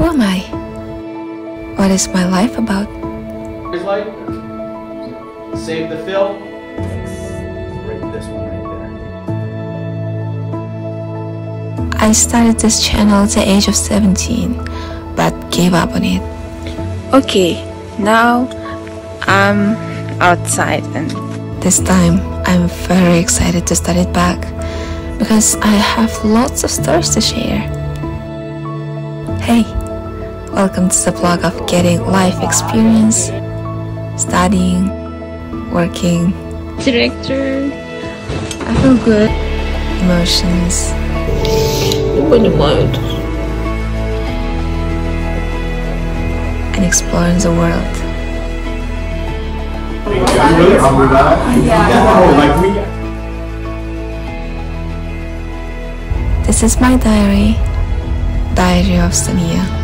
Who am I? What is my life about? Save the fill. Right, this one right there. I started this channel at the age of 17, but gave up on it. Okay, now I'm outside, and this time I'm very excited to start it back because I have lots of stories to share. Hey, welcome to the vlog of getting life experience, studying, working, director. I feel good, emotions, and exploring the world. This is my diary of Saniya.